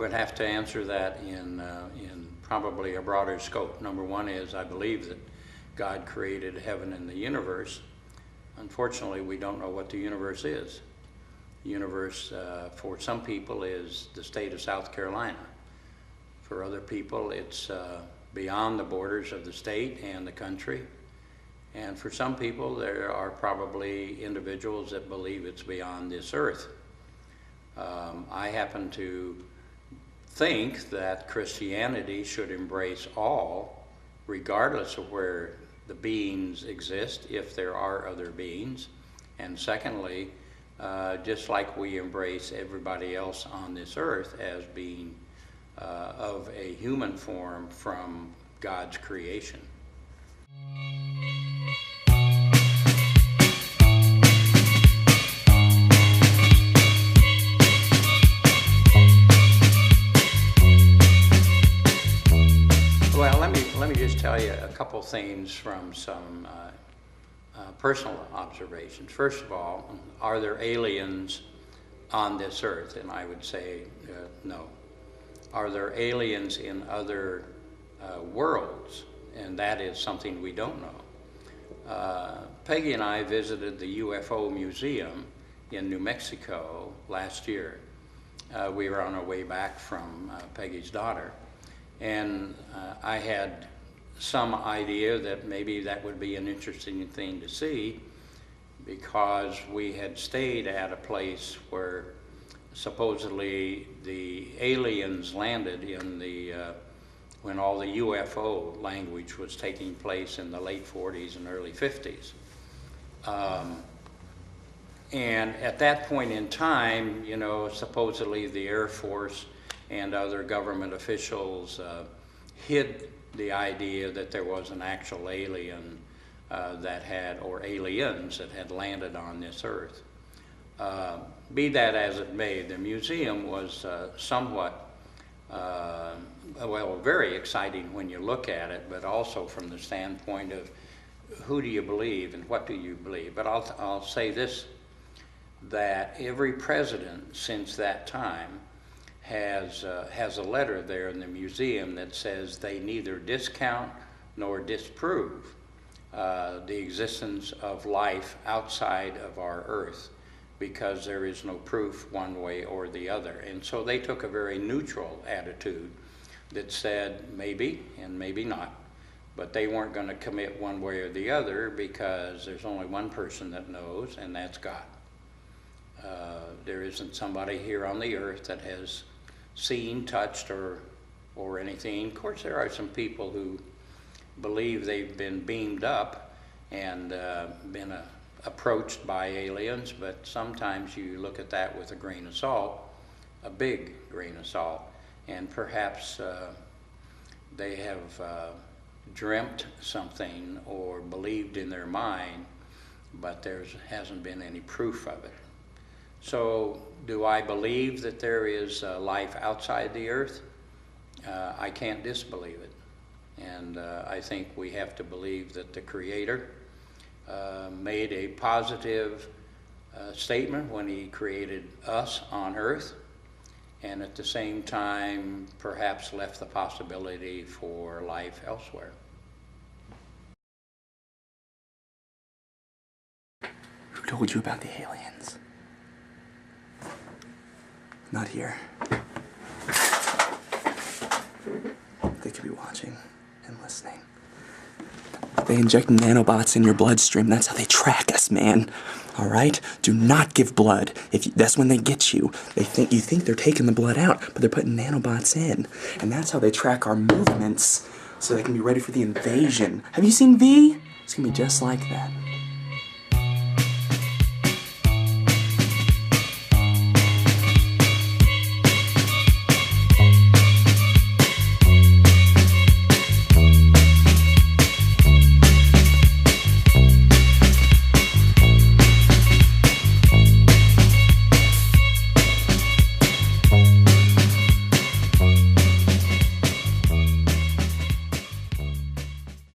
would have to answer that in probably a broader scope. Number one is I believe that God created heaven and the universe. Unfortunately, we don't know what the universe is. The universe, for some people, is the state of South Carolina. For other people, it's beyond the borders of the state and the country. And for some people, there are probably individuals that believe it's beyond this earth. I happen to think that Christianity should embrace all, regardless of where the beings exist, if there are other beings. And secondly, just like we embrace everybody else on this earth as being of a human form from God's creation. Well, let me just tell you a couple things from some personal observations. First of all, are there aliens on this earth? And I would say no. Are there aliens in other worlds? And that is something we don't know. Peggy and I visited the UFO Museum in New Mexico last year. We were on our way back from Peggy's daughter. And I had some idea that maybe that would be an interesting thing to see, because we had stayed at a place where supposedly the aliens landed in the when all the UFO language was taking place in the late 40s and early 50s. And at that point in time, you know, supposedly the Air Force and other government officials hid the idea that there was an actual alien that had, or aliens that had landed on this earth. Be that as it may, the museum was somewhat, well, very exciting when you look at it, but also from the standpoint of who do you believe and what do you believe. But I'll say this, that every president since that time has a letter there in the museum that says they neither discount nor disprove the existence of life outside of our earth, because there is no proof one way or the other. And so they took a very neutral attitude that said maybe and maybe not, but they weren't going to commit one way or the other, because there's only one person that knows, and that's God. There isn't somebody here on the earth that has seen, touched, or anything. Of course, there are some people who believe they've been beamed up and been approached by aliens, but sometimes you look at that with a grain of salt, a big grain of salt, and perhaps they have dreamt something or believed in their mind, but there hasn't been any proof of it. So, do I believe that there is life outside the earth? I can't disbelieve it. And I think we have to believe that the Creator made a positive statement when He created us on earth, and at the same time perhaps left the possibility for life elsewhere. Who told you about the aliens? Not here. They could be watching and listening. They inject nanobots in your bloodstream. That's how they track us, man. All right? Do not give blood. That's when they get you. You think they're taking the blood out, but they're putting nanobots in. And that's how they track our movements, so they can be ready for the invasion. Have you seen V? It's gonna be just like that.